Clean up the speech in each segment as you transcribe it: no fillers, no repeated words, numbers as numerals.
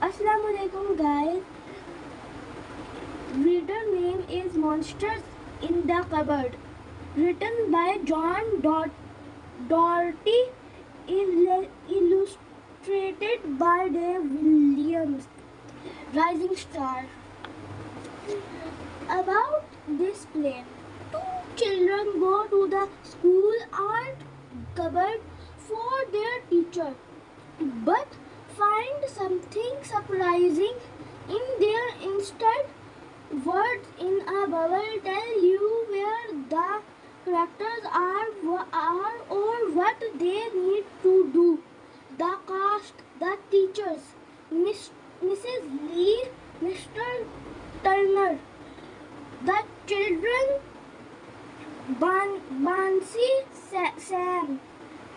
Assalamualaikum guys. Reader name is Monsters in the Cupboard. Written by John Doherty. Illustrated by Dave Williams. Rising Star. About this play. Two children go to the school art cupboard for their teacher, but find something surprising in there instead. Words in a bubble tell you where the characters are or what they need to do. The cast, the teachers, Mrs. Lee, Mr. Turner, the children, Bansi, Sam,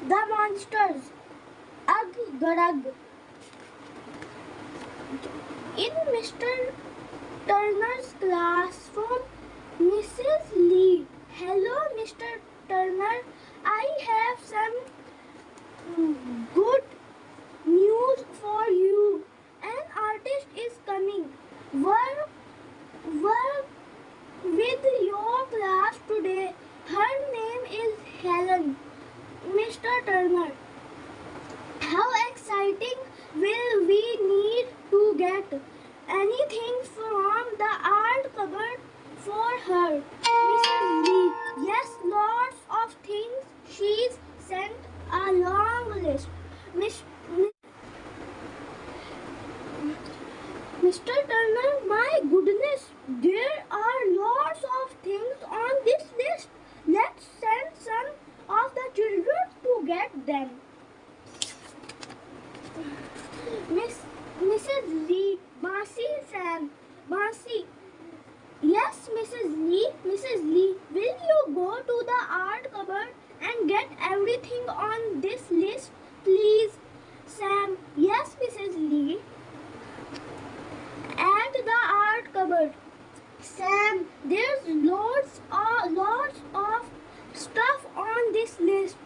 the monsters, Ugh Garag. In Mr. Turner's classroom, Mrs. Lee. Hello, Mr. Turner. I have some good news for you. An artist is coming. Work with your class today. Her name is Helen. Mr. Turner. How exciting! Will we need to get anything from the art cupboard for her? Mrs. Lee. Yes, lots of things. She's sent a long list. Mr. Turner, my goodness, there are lots of things on this list. Let's send some of the children to get them. Mrs. Lee, Bansi, Sam, Bansi. Yes, Mrs. Lee. Mrs. Lee, will you go to the art cupboard and get everything on this list, please? Sam, yes, Mrs. Lee. At the art cupboard. Sam, there's lots of stuff on this list.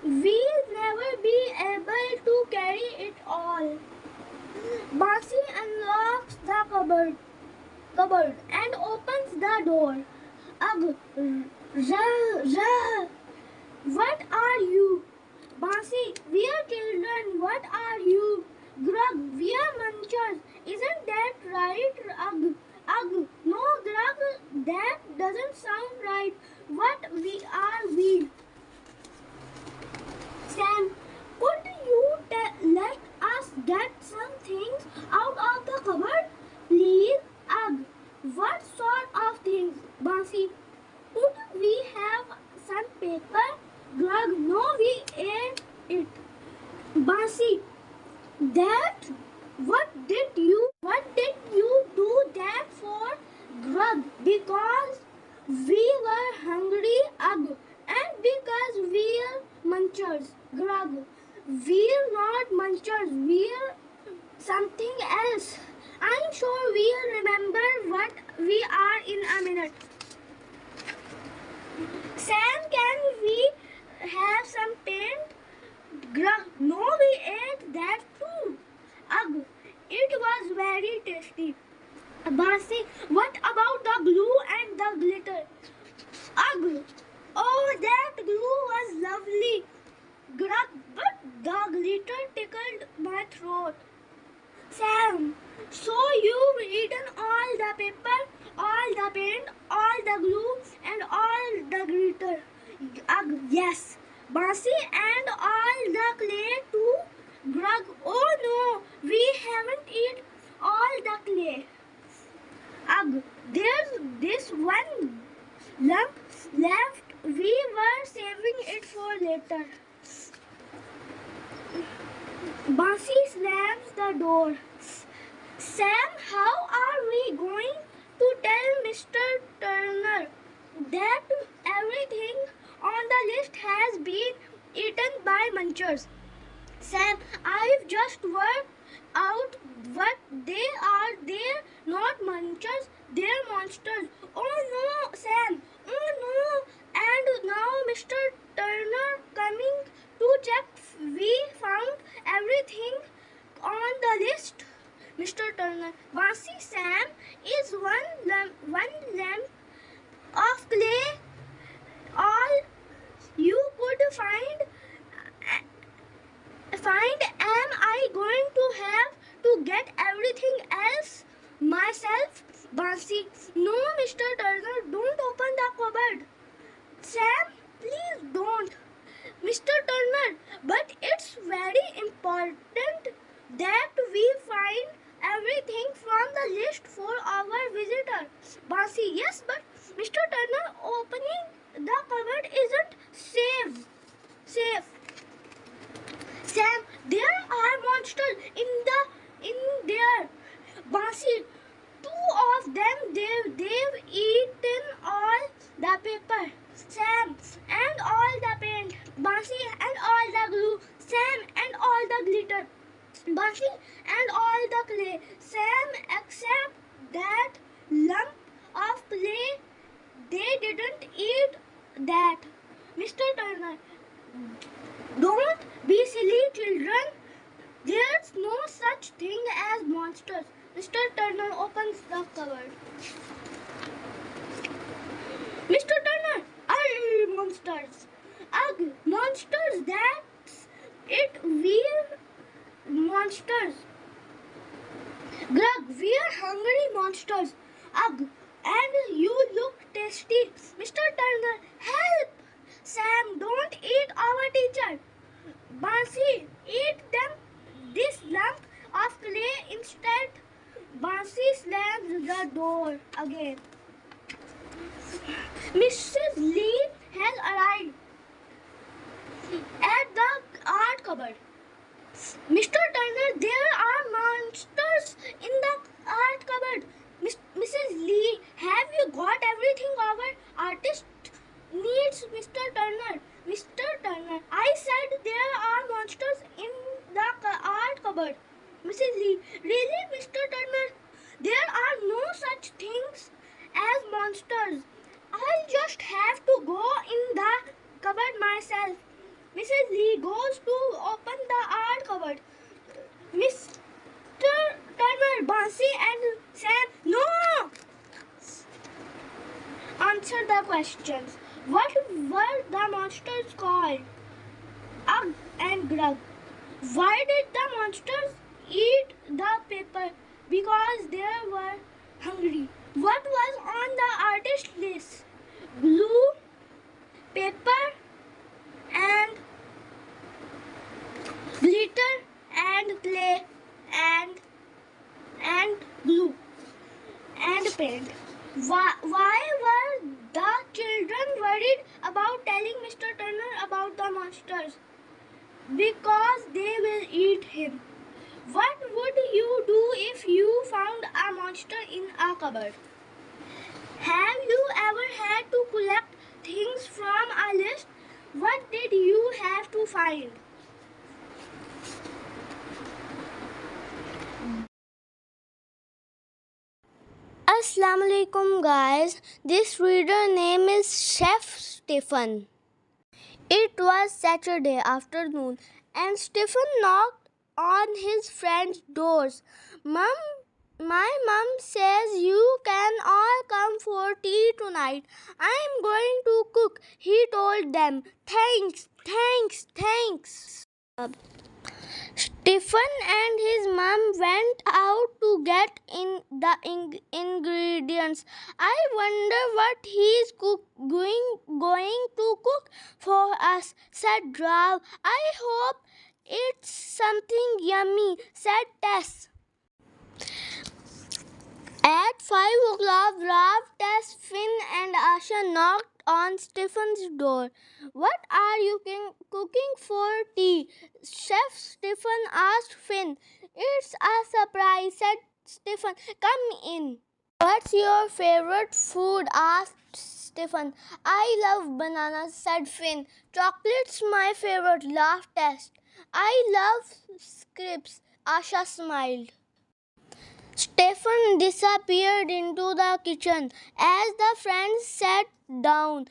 We'll never be able to carry it all. Bansi unlocks the cupboard and opens the door. Ugh, what are you? Bansi, we are children. What are you? Grug, we are munchers. Isn't that right? Ugh, no, Grug, that doesn't sound right. What are we? Sam, could you let us get some things out of the cupboard, please? Ugh, what sort of things? Bansi, could we have some paper? Grug, no, we ate it. Bansi, that what did you do that for? Grug, because we were hungry. Ugh, and because we're munchers. Grug, we're not munchers, we're something else. I'm sure we'll remember what we are in a minute. Sam, can we have some paint? Grug, no, we ate that too. Ugh, it was very tasty. Bansi, what about the glue and the glitter? Ugh, oh, that glue was lovely. Grug, but the glitter tickled my throat. Sam, so you've eaten all the paper, all the paint, all the glue, and all the glitter. Ugh, yes. Bansi, and all the clay too. Grug, oh no, we haven't eaten all the clay. Ugh, there's this one lump left. We were saving it for later. Bansi slams the door. Sam, how are we going to tell Mr. Turner that everything on the list has been eaten by munchers? Sam, I've just worked out what they are. They're not munchers, they're monsters. Oh no, Sam, oh no. And now Mr. Turner coming to check we found everything on the list. Mr. Turner. Bansi, Sam is one lamp of clay. All you could find. Am I going to have to get everything else myself? Bansi. No, Mr. Turner, don't open the cupboard. Sam, please don't. Mr. Turner, but it's very important that we find everything from the list for our visitor. Bansi, yes, but Mr. Turner, opening the cupboard isn't safe. Sam, there are monsters in there. Bansi, two of them they've eaten all the paper. Sam, and all the paint. Bansi, and all the glue. Sam, and all the glitter. Bansi, and all the clay. Sam, except that lump of clay. They didn't eat that. Mr. Turner, don't be silly, children. There's no such thing as monsters. Mr. Turner opens the cupboard. Mr. Turner, monsters. Ugh, monsters, that's it. We're monsters. Grug, we're hungry monsters. Ugh, and you look tasty. Mr. Turner, help! Sam, don't eat our teacher. Bansi, eat them this lump of clay instead. Bansi slams the door again. Mrs. Lee has arrived at the art cupboard. Mr. Turner, there are monsters in the art cupboard. Mrs. Lee, have you got everything our artist needs? Mr. Turner. Mr. Turner, I said there are monsters in the art cupboard. Mrs. Lee, really, Mr. Turner? There are no such things as monsters. I'll just have to go in the cupboard myself. Mrs. Lee goes to open the art cupboard. Mr. Turner, Bansi, and Sam, no! Answer the questions. What were the monsters called? Ugh and Grug. Why did the monsters eat the paper? Because they were hungry. What was on the artist list? Glue, paper, and glitter, and clay, and glue, and paint. Why were the children worried about telling Mr. Turner about the monsters? Because they will eat him. What would you do if you found a monster in a cupboard? Have you ever had to collect things from a list? What did you have to find? Assalamu alaikum guys. This reader name is Chef Stefan. It was Saturday afternoon and Stefan knocked on his friend's doors. My mom says you can all come for tea tonight. I'm going to cook, he told them. Thanks. Stefan and his mom went out to get in the ingredients. I wonder what he's going to cook for us, said Rav. I hope it's something yummy, said Tess. At 5 o'clock, Rav, Tess, Finn and Asha knocked on Stefan's door. What are you cooking for tea? Chef Stefan asked Finn. It's a surprise, said Stefan. Come in. What's your favorite food? Asked Stefan. I love bananas, said Finn. Chocolate's my favorite, laughed Tess. I love scripts, Asha smiled. Stefan disappeared into the kitchen as the friends sat down.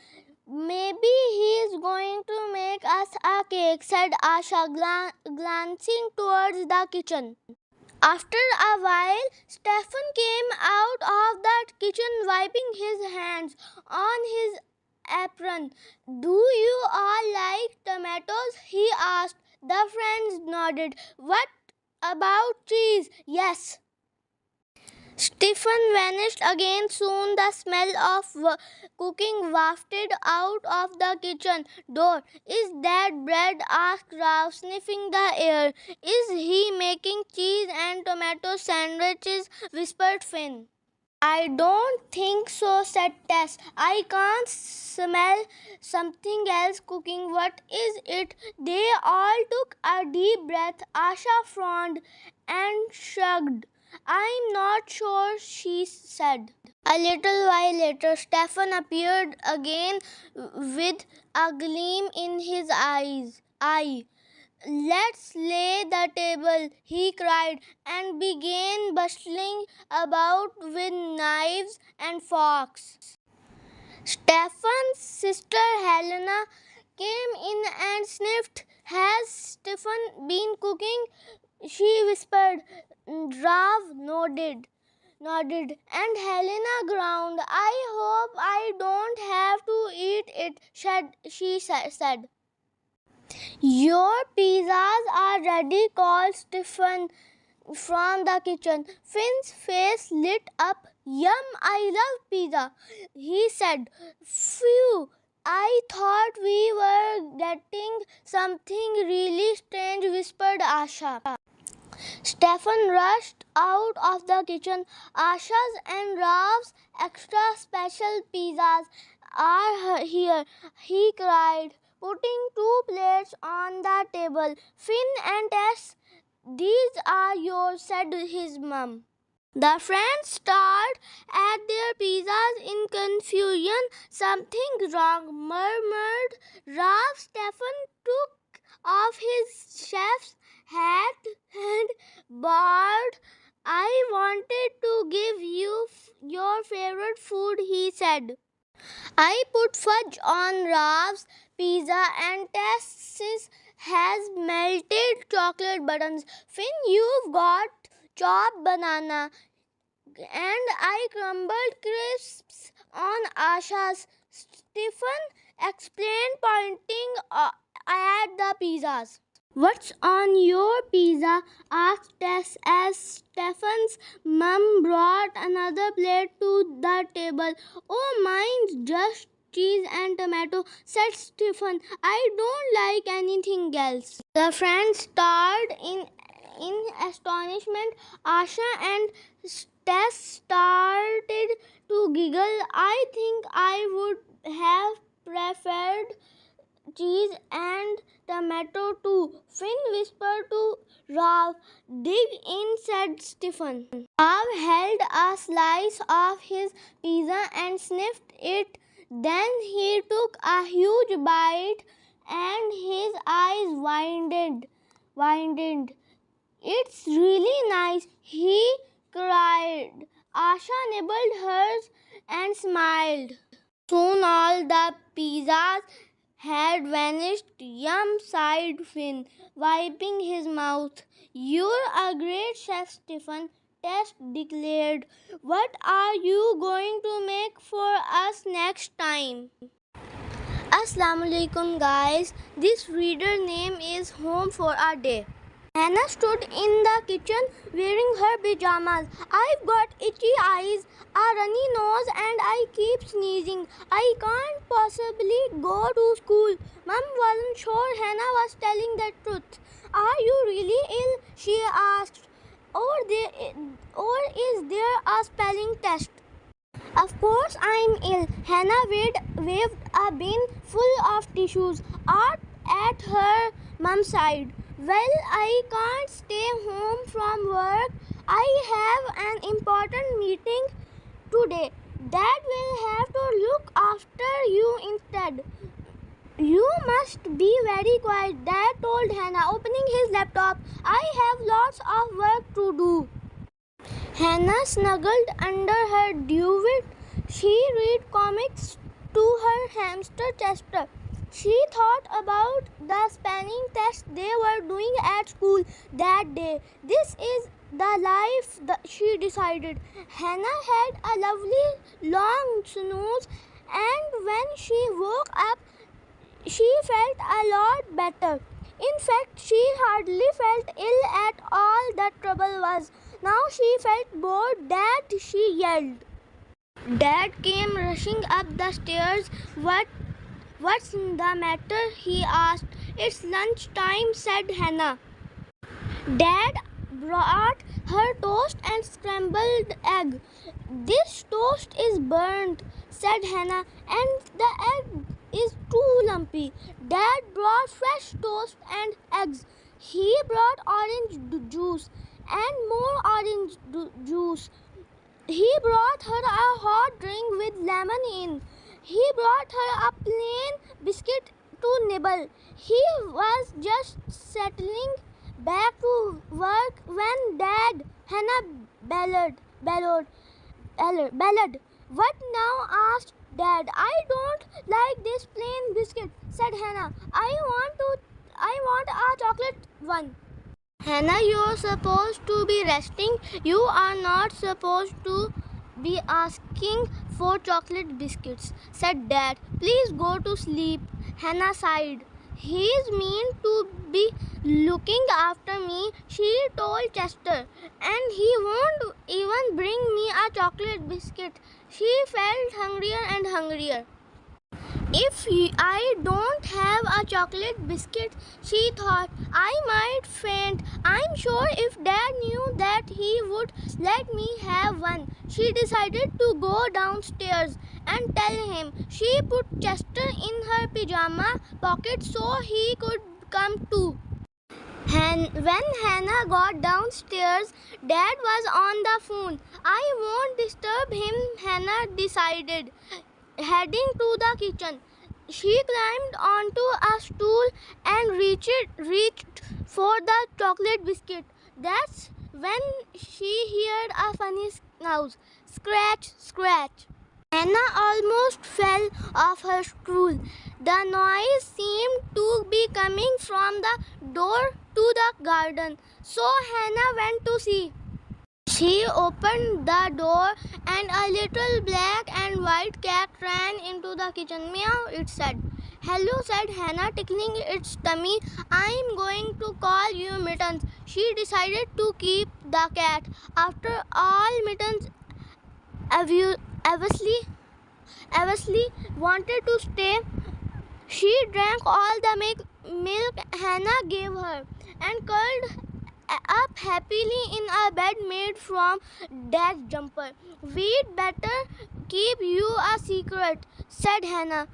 Maybe he's going to make us a cake, said Asha, glancing towards the kitchen. After a while, Stefan came out of the kitchen wiping his hands on his apron. Do you all like tomatoes? He asked. The friends nodded. What about cheese? Yes. Stefan vanished again. Soon the smell of cooking wafted out of the kitchen door. Is that bread? Asked Ralph, sniffing the air. Is he making cheese and tomato sandwiches? Whispered Finn. I don't think so, said Tess. I can't smell something else cooking. What is it? They all took a deep breath. Asha frowned and shrugged. I'm not sure, she said. A little while later, Stefan appeared again with a gleam in his eye. Let's lay the table, he cried, and began bustling about with knives and forks. Stefan's sister Helena came in and sniffed. Has Stefan been cooking? She whispered. Rav nodded, and Helena groaned. I hope I don't have to eat it, she said. Your pizzas are ready, called Stefan from the kitchen. Finn's face lit up. Yum, I love pizza, he said. Phew, I thought we were getting something really strange, whispered Asha. Stefan rushed out of the kitchen. Asha's and Rav's extra special pizzas are here, he cried, putting 2 plates on the table. Finn and Tess, these are yours, said his mum. The friends stared at their pizzas in confusion. Something wrong, murmured Rav. Stefan took off his chef's hat and bowed. I wanted to give you your favorite food, he said. I put fudge on Rav's pizza and Tess's has melted chocolate buttons. Finn, you've got chopped banana, and I crumbled crisps on Asha's. Stefan explained, pointing at the pizzas. What's on your pizza? Asked Tess as Stefan's mum brought another plate to the table. Oh, mine's just cheese and tomato, said Stefan. I don't like anything else. The friends stared in astonishment. Asha and Tess started to giggle. I think I would have preferred cheese and tomato too, Finn whispered to Rav. Dig in, said Stefan. Rav held a slice of his pizza and sniffed it. Then he took a huge bite and his eyes widened. It's really nice, he cried. Asha nibbled hers and smiled. Soon all the pizzas had vanished. Yum, sighed Finn, wiping his mouth. You're a great chef, Stefan, Tess declared. What are you going to make for us next time? Assalamu alaikum, guys. This reader name is Home for a Day. Hannah stood in the kitchen wearing her pajamas. I've got itchy eyes, a runny nose, and I keep sneezing. I can't possibly go to school. Mom wasn't sure Hannah was telling the truth. Are you really ill? She asked. Or is there a spelling test? Of course I'm ill. Hannah waved a bin full of tissues at her mom's side. Well, I can't stay home from work. I have an important meeting today. Dad will have to look after you instead. You must be very quiet, Dad told Hannah, opening his laptop. I have lots of work to do. Hannah snuggled under her duvet. She read comics to her hamster Chester. She thought about the spelling test they were doing at school that day. This is the life, she decided. Hannah had a lovely long snooze, and when she woke up, she felt a lot better. In fact, she hardly felt ill at all. The trouble was, now she felt bored that she yelled. Dad came rushing up the stairs. What's the matter? He asked. It's lunchtime, said Hannah. Dad brought her toast and scrambled egg. This toast is burnt, said Hannah, and the egg is too lumpy. Dad brought fresh toast and eggs. He brought orange juice and more orange juice. He brought her a hot drink with lemon in. He brought her a plain biscuit to nibble. He was just settling back to work when Dad, Hannah bellowed. What now? Asked Dad. I don't like this plain biscuit, said Hannah. I want a chocolate one. Hannah, you're supposed to be resting. You are not supposed to be asking for chocolate biscuits, said Dad. Please go to sleep. Hannah sighed. He's mean to be looking after me, she told Chester, and he won't even bring me a chocolate biscuit. She felt hungrier and hungrier. If I don't have a chocolate biscuit, she thought, I might faint. I'm sure if Dad knew that he would let me have one. She decided to go downstairs and tell him. She put Chester in her pajama pocket so he could come too. When Hannah got downstairs, Dad was on the phone. I won't disturb him, Hannah decided. Heading to the kitchen, she climbed onto a stool and reached for the chocolate biscuit. That's when she heard a funny sound. Scratch, scratch. Hannah almost fell off her stool. The noise seemed to be coming from the door to the garden, so Hannah went to see. She opened the door and a little black and white cat ran into the kitchen. Meow, it said. Hello, said Hannah, tickling its tummy. I'm going to call you Mittens. She decided to keep the cat. After all, Mittens obviously wanted to stay. She drank all the milk Hannah gave her and curled up happily in a bed made from Dad's jumper. We'd better keep you a secret, said Hannah.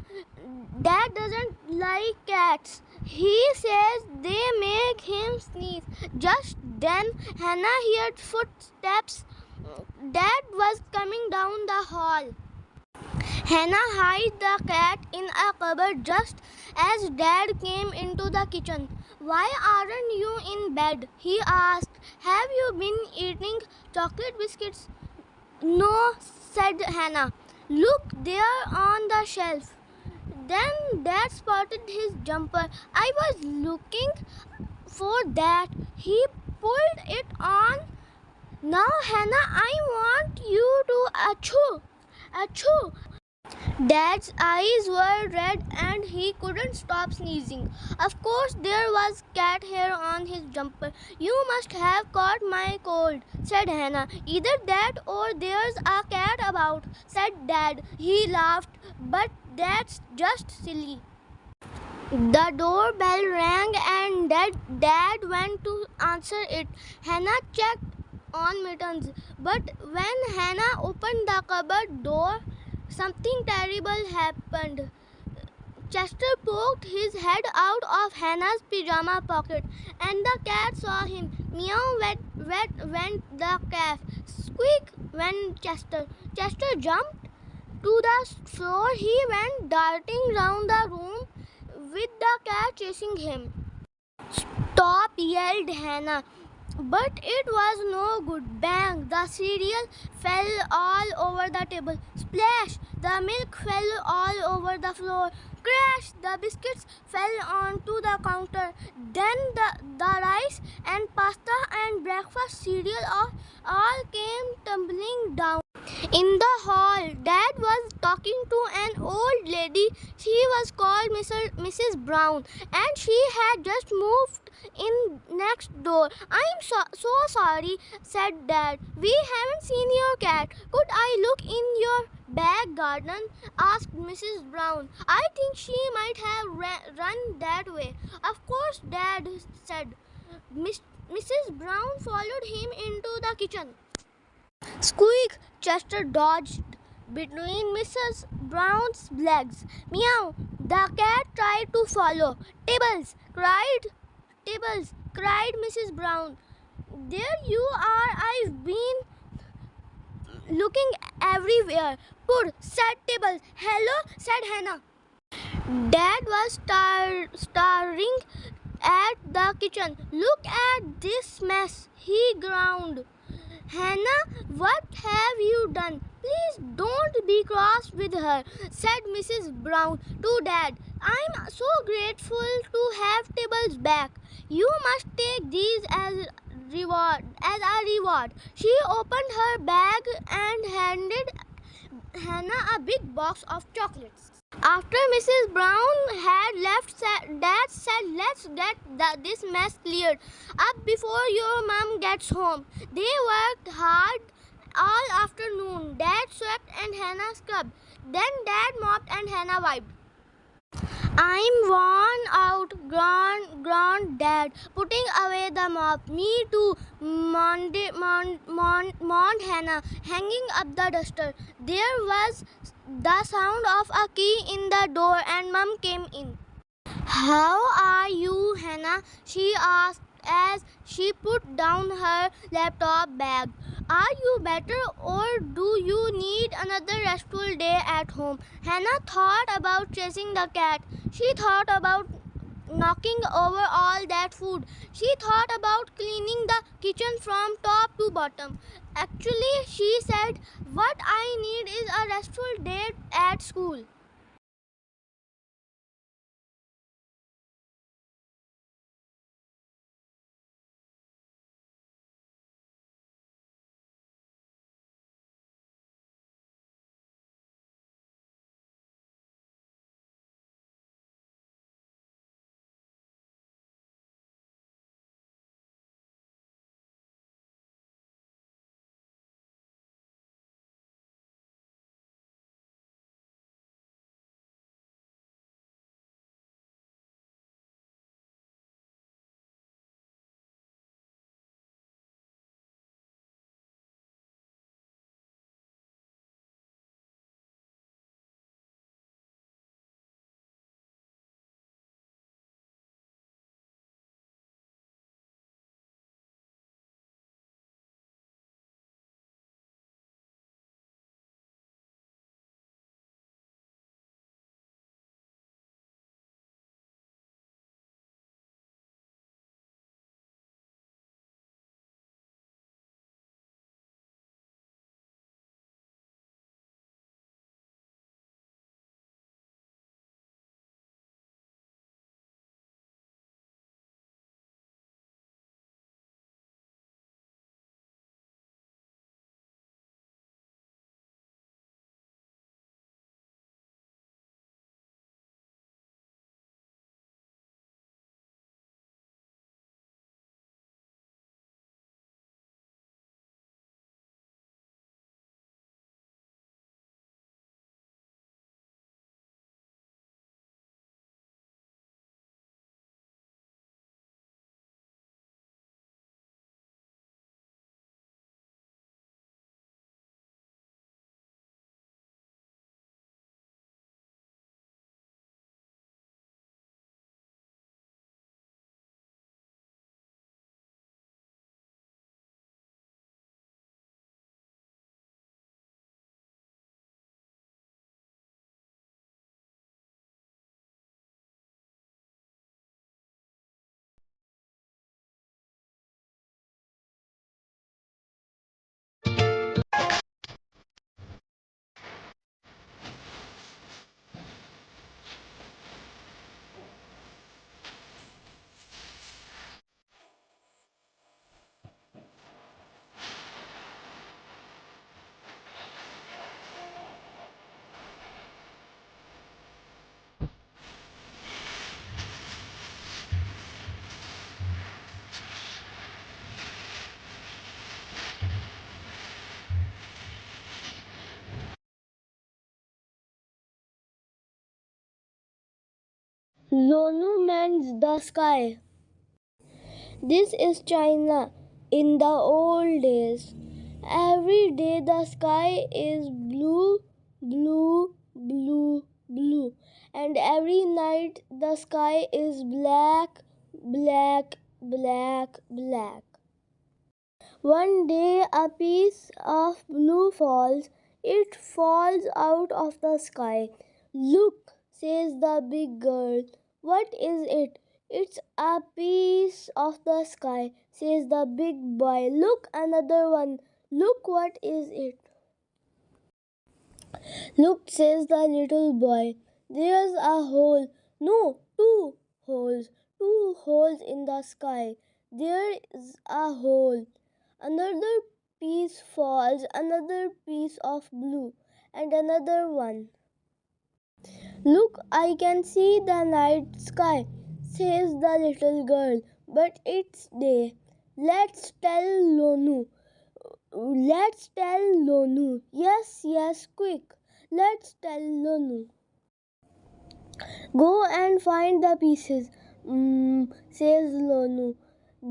Dad doesn't like cats. He says they make him sneeze. Just then, Hannah heard footsteps. Dad was coming down the hall. Hannah hid the cat in a cupboard just as Dad came into the kitchen. Why aren't you in bed? He asked. Have you been eating chocolate biscuits? No, said Hannah. Look there on the shelf. Then Dad spotted his jumper. I was looking for that. He pulled it on. Now, Hannah, I want you to achoo. Achoo. Dad's eyes were red and he couldn't stop sneezing. Of course, there was cat hair on his jumper. You must have caught my cold, said Hannah. Either that or there's a cat about, said Dad. He laughed, but that's just silly. The doorbell rang and Dad went to answer it. Hannah checked on Mittens, but when Hannah opened the cupboard door, something terrible happened. Chester poked his head out of Hannah's pajama pocket, and the cat saw him. Meow went the cat. Squeak went Chester. Chester jumped to the floor. He went darting round the room with the cat chasing him. Stop, yelled Hannah. But it was no good. Bang! The cereal fell all over the table. Splash! The milk fell all over the floor. Crash! The biscuits fell onto the counter. Then the rice and pasta and breakfast cereal all came tumbling down. In the hall, Dad was talking to an old lady. She was called Mrs. Brown, and she had just moved in next door. "I'm so sorry," said Dad. "We haven't seen your cat. Could I look in your back garden?" asked Mrs. Brown. "I think she might have run that way." "Of course," Dad said. Mrs. Brown followed him into the kitchen. Squeak! Chester dodged between Mrs. Brown's legs. "Meow!" The cat tried to follow. Tibbles!" cried Mrs. Brown. "There you are! I've been looking everywhere." "Purr," said Tibbles. "Hello," said Hannah. Dad was staring at the kitchen. "Look at this mess," he groaned. "Hannah, what have you done?" "Please don't be cross with her," said Mrs. Brown to Dad. "I'm so grateful to have Tibbles back. You must take these as a reward." She opened her bag and handed Hannah a big box of chocolates. After Mrs. Brown had left, Dad said, "Let's get this mess cleared up before your mom gets home." They worked hard all afternoon. Dad swept and Hannah scrubbed. Then Dad mopped and Hannah wiped. "I'm worn out," groaned Dad, putting away the mop. "Me too," moaned Hannah, hanging up the duster. There was the sound of a key in the door, and Mum came in. "How are you, Hannah?" she asked as she put down her laptop bag. "Are you better, or do you need another restful day at home?" Hannah thought about chasing the cat. She thought about knocking over all that food. She thought about cleaning the kitchen from top to bottom. Actually, she said, "What I need is a restful day at school." Lonu mends the sky. This is China in the old days. Every day the sky is blue, blue, blue, blue. And every night the sky is black, black, black, black. One day a piece of blue falls. It falls out of the sky. Look, says the big girl. What is it? It's a piece of the sky, says the big boy. Look, another one. Look, what is it? Look, says the little boy. There's a hole. No, two holes. Two holes in the sky. There is a hole. Another piece falls, another piece of blue, and another one. Look, I can see the night sky, says the little girl, but it's day. Let's tell Lonu. Let's tell Lonu. Yes, yes, quick. Let's tell Lonu. Go and find the pieces, says Lonu.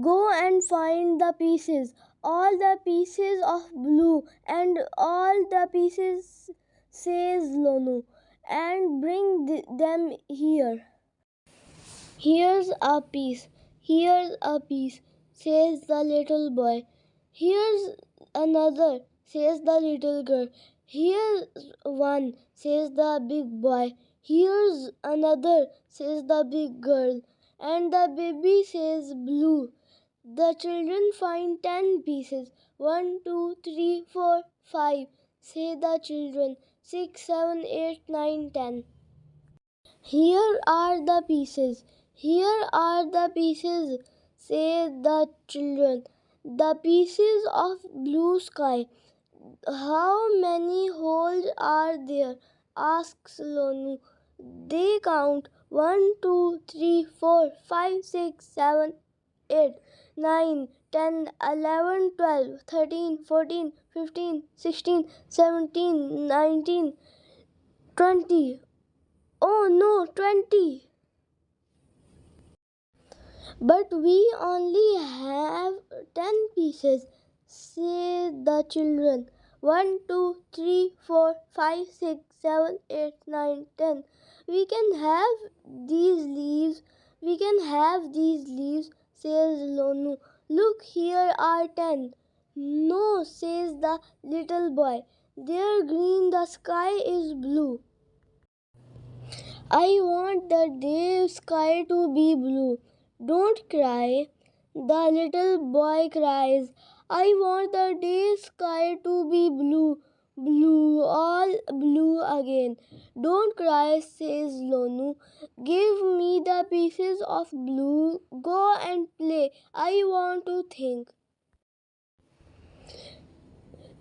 Go and find the pieces, all the pieces of blue and all the pieces, says Lonu, and bring them here. Here's a piece, here's a piece, says the little boy. Here's another, says the little girl. Here's one, says the big boy. Here's another, says the big girl. And the baby says blue. The children find 10 pieces. 1, 2, 3, 4, 5, say the children. 6, 7, 8, 9, 10. Here are the pieces. Here are the pieces, say the children. The pieces of blue sky. How many holes are there? Asks Lonu. They count 1, 2, 3, 4, 5, 6, 7, 8, 9, 10, 11, 12, 13, 14, 15, 16, 17, 19, 20. Oh no, 20. But we only have 10 pieces, say the children. 1, 2, 3, 4, 5, 6, 7, 8, 9, 10. We can have these leaves. We can have these leaves, says Lonu. Look, here are 10. No, says the little boy. They're green, the sky is blue. I want the day sky to be blue. Don't cry. The little boy cries. I want the day sky to be blue. Blue, all blue again. Don't cry, says Lonu. Give me the pieces of blue. Go and play. I want to think.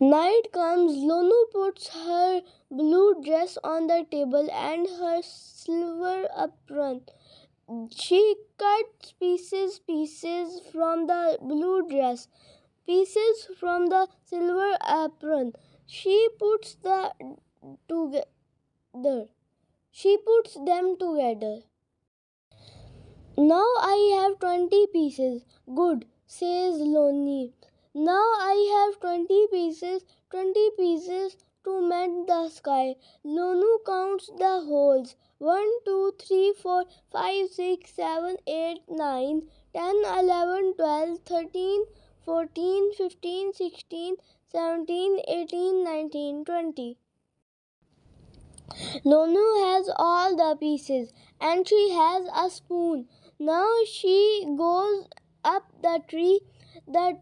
Night comes. Lonu puts her blue dress on the table and her silver apron. She cuts pieces from the blue dress, pieces from the silver apron. She puts together. She puts them together. Now I have 20 pieces. Good, says Loni. Now I have 20 pieces to mend the sky. Lonu counts the holes. 1, 2, 3, 4, 5, 6, 7, 8, 9, 10, 11, 12, 13, 14, 15, 16, 17, 18, 19, 20. Lonu has all the pieces and she has a spoon. Now she goes up the tree, the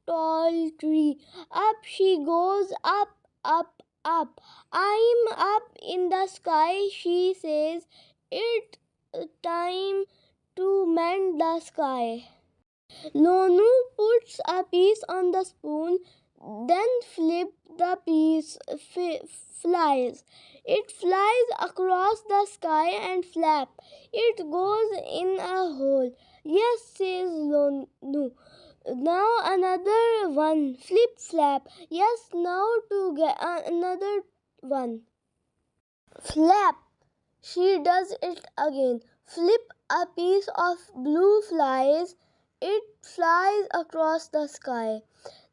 tall tree. Up she goes, up, up, up. I'm up in the sky, she says. It's time to mend the sky. Lonu puts a piece on the spoon, then the piece flies. It flies across the sky and flap. It goes in a hole. Yes, says Lonu. Now another one. Flip flap. Yes, now to get another one. Flap. She does it again. Flip a piece of blue flies. It flies across the sky.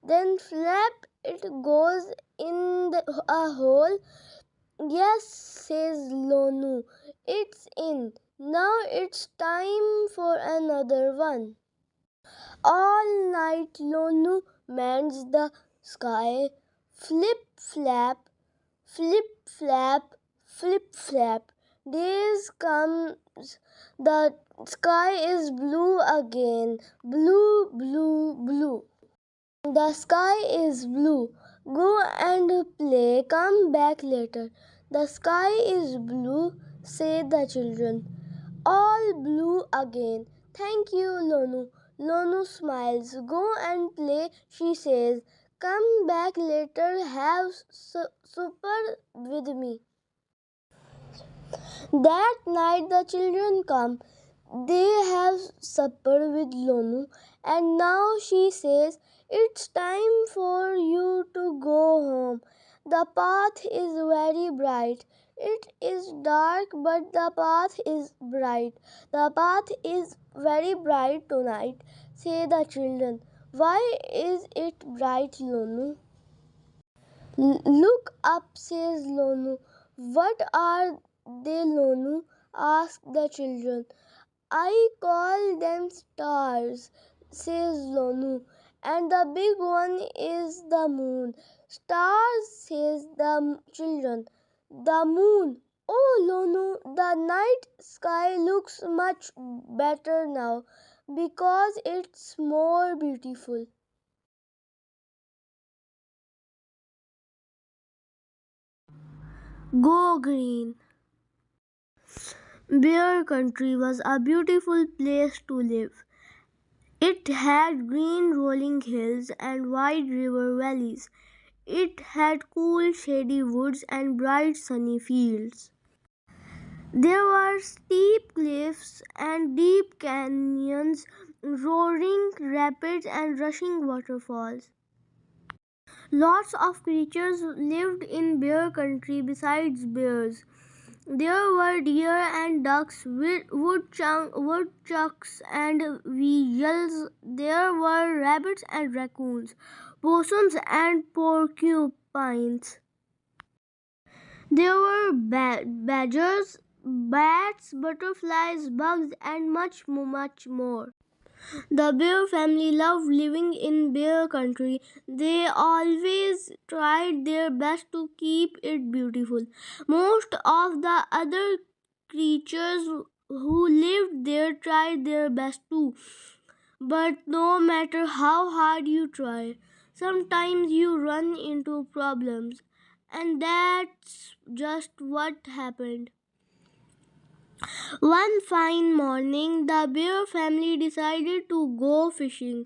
Then flap, it goes in a hole. Yes, says Lonu. It's in. Now it's time for another one. All night Lonu mends the sky. Flip flap, flip flap, flip flap. Days comes, the sky is blue again. Blue, blue, blue. The sky is blue. Go and play. Come back later. The sky is blue, say the children. All blue again. Thank you, Lonu. Lonu smiles. Go and play, she says. Come back later. Have supper with me. That night the children come. They have supper with Lonu, and now she says, it's time for you to go home. The path is very bright. It is dark, but the path is bright. The path is very bright tonight, say the children. Why is it bright, Lonu? Look up, says Lonu. What are they, Lonu? Ask the children. I call them stars, says Lonu. And the big one is the moon. Stars, says the children. The moon. Oh, Lonu, the night sky looks much better now because it's more beautiful. Go green. Bear Country was a beautiful place to live. It had green rolling hills and wide river valleys. It had cool shady woods and bright sunny fields. There were steep cliffs and deep canyons, roaring rapids and rushing waterfalls. Lots of creatures lived in Bear Country besides bears. There were deer and ducks, woodchucks and weasels. There were rabbits and raccoons, possums and porcupines. There were badgers, bats, butterflies, bugs, and much, much more. The bear family loved living in Bear Country. They always tried their best to keep it beautiful. Most of the other creatures who lived there tried their best too. But no matter how hard you try, sometimes you run into problems. And that's just what happened. One fine morning, the bear family decided to go fishing.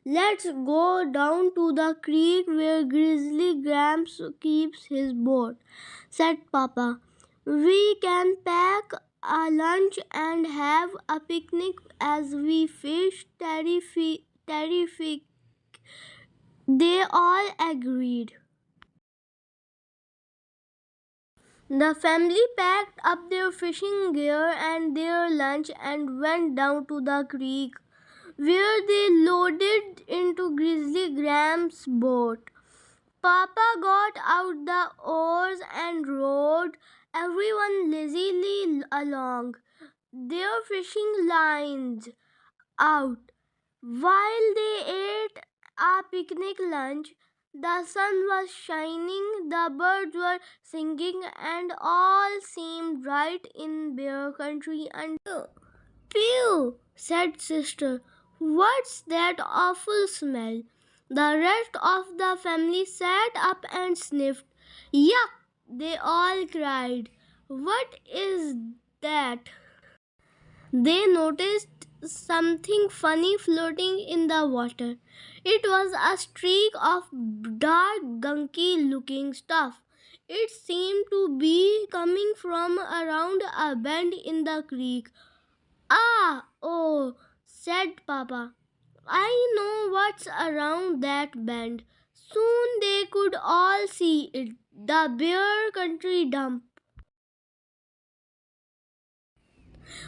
Let's go down to the creek where Grizzly Gramps keeps his boat, said Papa. We can pack a lunch and have a picnic as we fish. Terrific. They all agreed. The family packed up their fishing gear and their lunch and went down to the creek, where they loaded into Grizzly Gram's boat. Papa got out the oars and rowed everyone lazily along, their fishing lines out. While they ate a picnic lunch, the sun was shining, the birds were singing, and all seemed right in Bear Country until. Phew, said Sister. What's that awful smell? The rest of the family sat up and sniffed. Yuck, they all cried. What is that? They noticed something funny floating in the water. It was a streak of dark, gunky looking stuff. It seemed to be coming from around a bend in the creek. Ah, oh, said Papa. I know what's around that bend. Soon they could all see it, the Bear Country dump.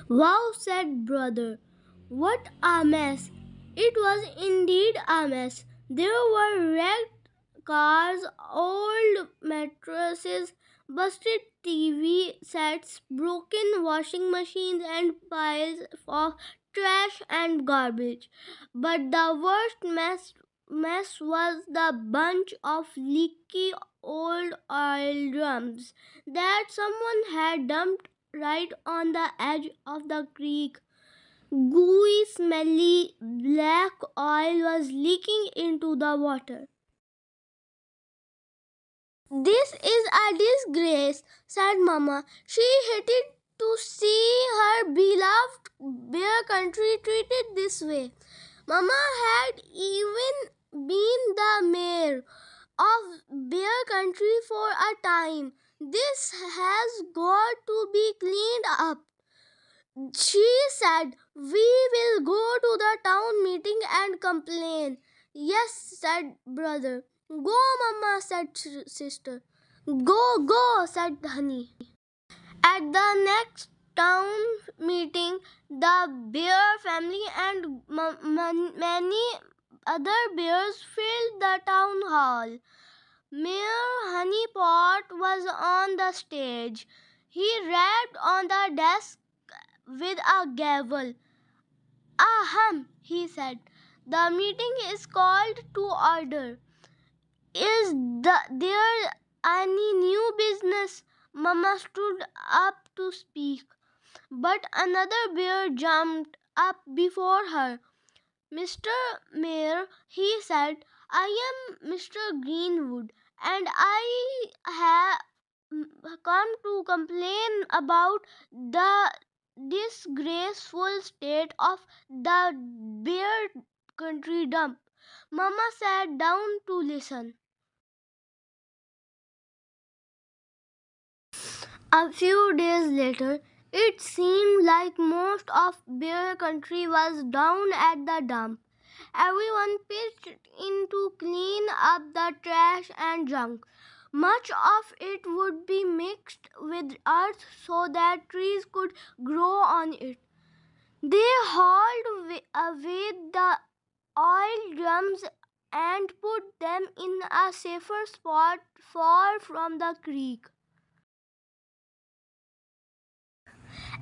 Wow, said brother. What a mess. It was indeed a mess. There were wrecked cars, old mattresses, busted TV sets, broken washing machines, and piles of trash and garbage. But the worst mess was the bunch of leaky old oil drums that someone had dumped right on the edge of the creek. Gooey, smelly black oil was leaking into the water. This is a disgrace, said Mama. She hated to see her beloved bear country treated this way. Mama had even been the mayor of bear country for a time. This has got to be cleaned up. She said, we will go to the town meeting and complain. Yes, said brother. Go, Mama, said sister. Go, said Honey. At the next town meeting, the bear family and many other bears filled the town hall. Mayor Honeypot was on the stage. He rapped on the desk with a gavel. Ahem, he said. The meeting is called to order. There any new business? Mama stood up to speak, but another bear jumped up before her. Mr. Mayor, he said, I am Mr. Greenwood, and I have come to complain about the disgraceful state of the bear country dump. Mama sat down to listen. A few days later, it seemed like most of bear country was down at the dump. Everyone pitched in to clean up the trash and junk. Much of it would be mixed with earth so that trees could grow on it. They hauled away the oil drums and put them in a safer spot far from the creek.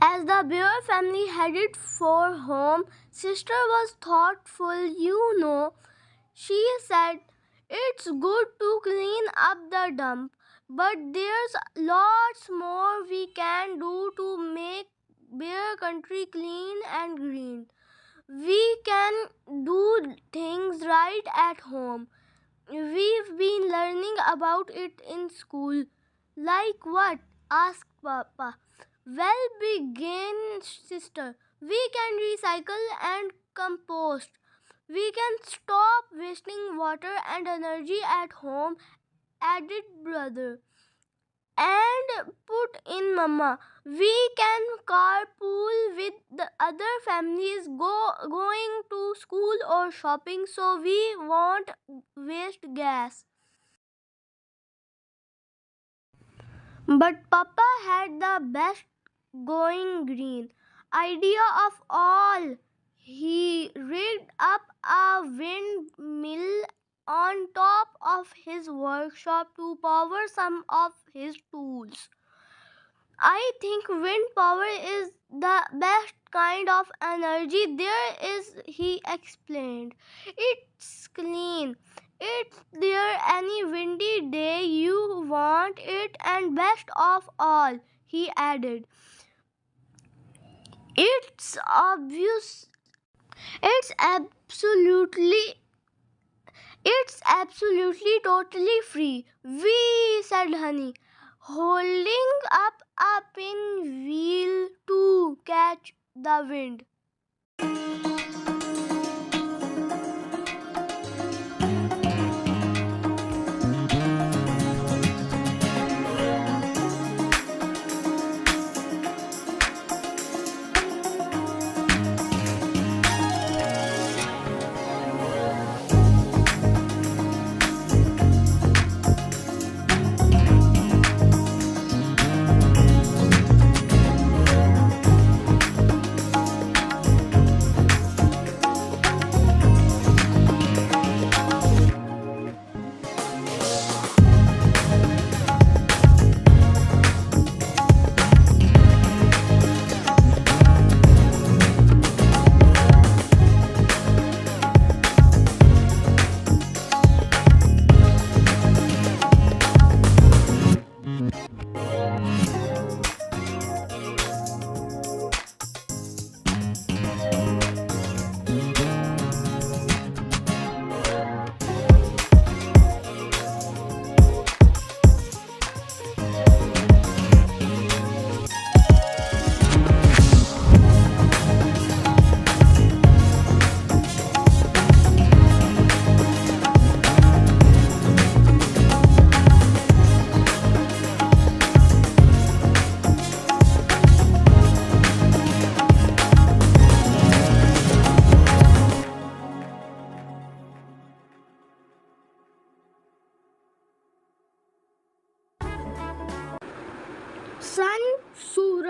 As the bear family headed for home, sister was thoughtful. You know, she said, it's good to clean up the dump, but there's lots more we can do to make bear country clean and green. We can do things right at home. We've been learning about it in school. Like what? Asked Papa. Well, began sister. We can recycle and compost. We can stop wasting water and energy at home, added brother. And put in Mama. We can carpool with the other families going to school or shopping so we won't waste gas. But Papa had the best going green idea of all. He rigged up a windmill on top of his workshop to power some of his tools. I think wind power is the best kind of energy there is, he explained. It's clean. It's there any windy day you want it, and best of all, he added, it's obvious. It's absolutely totally free. We, said Honey, holding up a pinwheel to catch the wind.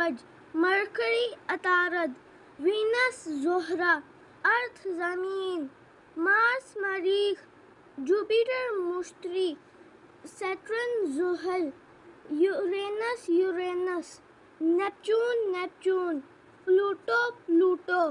सूरज, Mercury अतारद, Venus ज़ोहरा, Earth ज़मीन, Mars मरीख, Jupiter मुश्तरी, Saturn ज़ुहल, Uranus Uranus, Neptune Neptune, Pluto Pluto.